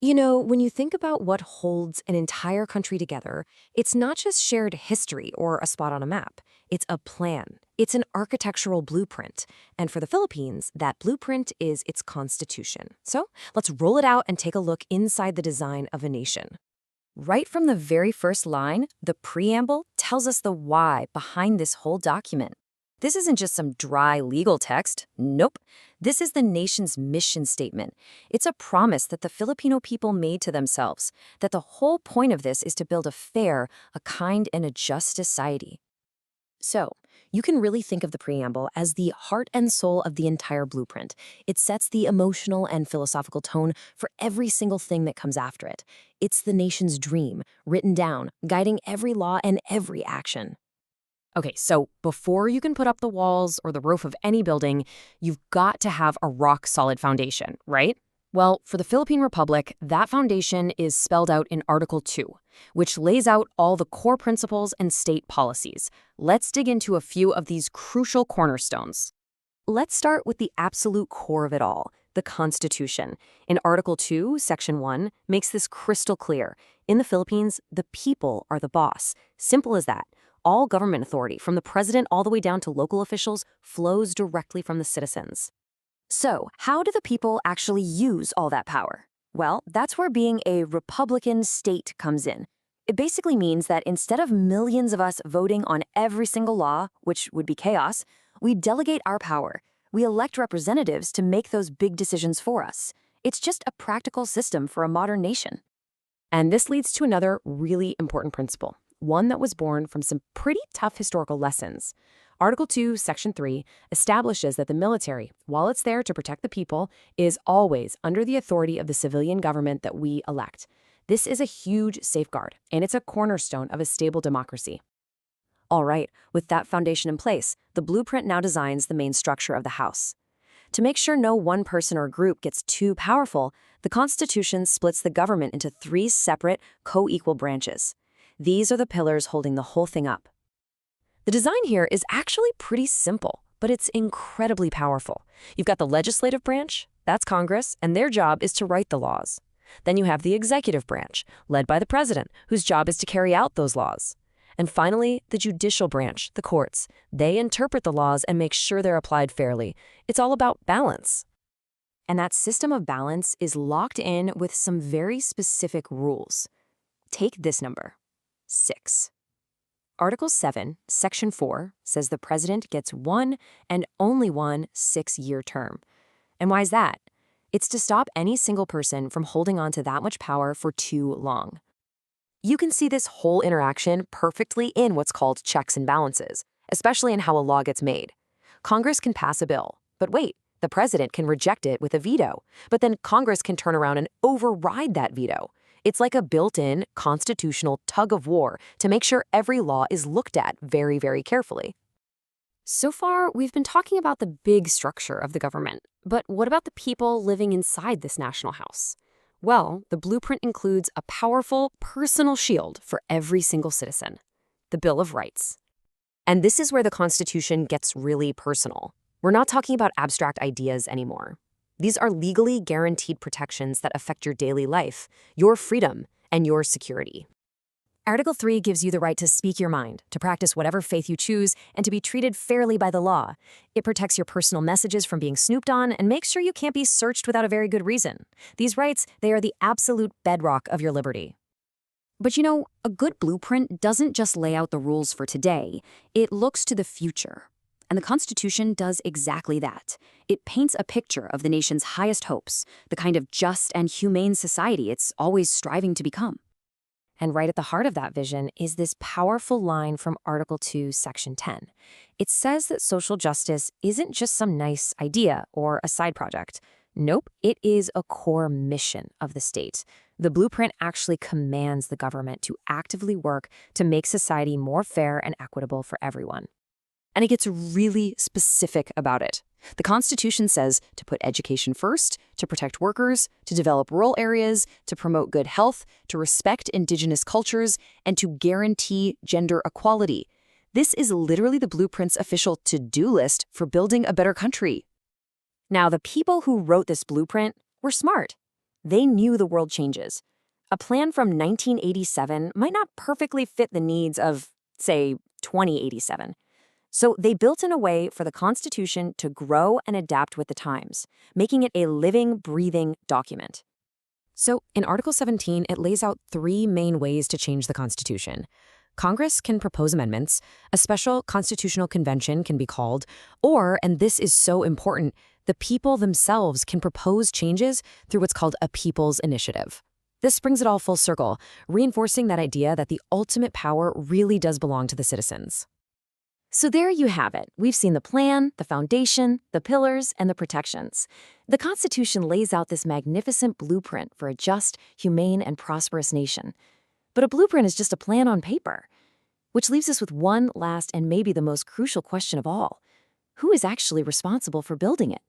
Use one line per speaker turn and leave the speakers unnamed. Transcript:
When you think about what holds an entire country together, it's not just shared history or a spot on a map. It's a plan. It's an architectural blueprint. And for the Philippines, that blueprint is its constitution. So let's roll it out and take a look inside the design of a nation. Right from the very first line, the preamble tells us the why behind this whole document. This isn't just some dry legal text. Nope. This is the nation's mission statement. It's a promise that the Filipino people made to themselves, that the whole point of this is to build a fair, a kind, and a just society. So, you can really think of the preamble as the heart and soul of the entire blueprint. It sets the emotional and philosophical tone for every single thing that comes after it. It's the nation's dream, written down, guiding every law and every action. Okay, so before you can put up the walls or the roof of any building, you've got to have a rock-solid foundation, right? Well, for the Philippine Republic, that foundation is spelled out in Article 2, which lays out all the core principles and state policies. Let's dig into a few of these crucial cornerstones. Let's start with the absolute core of it all, the Constitution. In Article 2, Section 1, makes this crystal clear. In the Philippines, the people are the boss. Simple as that. All government authority, from the president all the way down to local officials, flows directly from the citizens. So, how do the people actually use all that power? Well, that's where being a Republican state comes in. It basically means that instead of millions of us voting on every single law, which would be chaos, we delegate our power. We elect representatives to make those big decisions for us. It's just a practical system for a modern nation. And this leads to another really important principle, one that was born from some pretty tough historical lessons. Article 2, Section 3 establishes that the military, while it's there to protect the people, is always under the authority of the civilian government that we elect. This is a huge safeguard, and it's a cornerstone of a stable democracy. All right, with that foundation in place, the blueprint now designs the main structure of the House. To make sure no one person or group gets too powerful, the Constitution splits the government into 3 separate, co-equal branches. These are the pillars holding the whole thing up. The design here is actually pretty simple, but it's incredibly powerful. You've got the legislative branch, that's Congress, and their job is to write the laws. Then you have the executive branch, led by the president, whose job is to carry out those laws. And finally, the judicial branch, the courts. They interpret the laws and make sure they're applied fairly. It's all about balance. And that system of balance is locked in with some very specific rules. Take this number, 6. Article 7, Section 4 says the president gets one and only one 6-year term. And why is that? It's to stop any single person from holding on to that much power for too long. You can see this whole interaction perfectly in what's called checks and balances, especially in how a law gets made. Congress can pass a bill, but wait, the president can reject it with a veto, but then Congress can turn around and override that veto. It's like a built-in constitutional tug-of-war to make sure every law is looked at very, very carefully. So far, we've been talking about the big structure of the government, but what about the people living inside this national house? Well, the blueprint includes a powerful personal shield for every single citizen, the Bill of Rights. And this is where the Constitution gets really personal. We're not talking about abstract ideas anymore. These are legally guaranteed protections that affect your daily life, your freedom, and your security. Article 3 gives you the right to speak your mind, to practice whatever faith you choose, and to be treated fairly by the law. It protects your personal messages from being snooped on and makes sure you can't be searched without a very good reason. These rights, they are the absolute bedrock of your liberty. But a good blueprint doesn't just lay out the rules for today. It looks to the future. And the Constitution does exactly that. It paints a picture of the nation's highest hopes, the kind of just and humane society it's always striving to become. And right at the heart of that vision is this powerful line from Article 2, Section 10. It says that social justice isn't just some nice idea or a side project. Nope, it is a core mission of the state. The blueprint actually commands the government to actively work to make society more fair and equitable for everyone. And it gets really specific about it. The Constitution says to put education first, to protect workers, to develop rural areas, to promote good health, to respect indigenous cultures, and to guarantee gender equality. This is literally the blueprint's official to-do list for building a better country. Now, the people who wrote this blueprint were smart. they knew the world changes. A plan from 1987 might not perfectly fit the needs of, say, 2087. So they built in a way for the Constitution to grow and adapt with the times, making it a living, breathing document. So in Article 17, it lays out three main ways to change the Constitution. Congress can propose amendments, a special constitutional convention can be called, or, and this is so important, the people themselves can propose changes through what's called a people's initiative. This brings it all full circle, reinforcing that idea that the ultimate power really does belong to the citizens. So there you have it. We've seen the plan, the foundation, the pillars, and the protections. The Constitution lays out this magnificent blueprint for a just, humane, and prosperous nation. But a blueprint is just a plan on paper. Which leaves us with one last and maybe the most crucial question of all. Who is actually responsible for building it?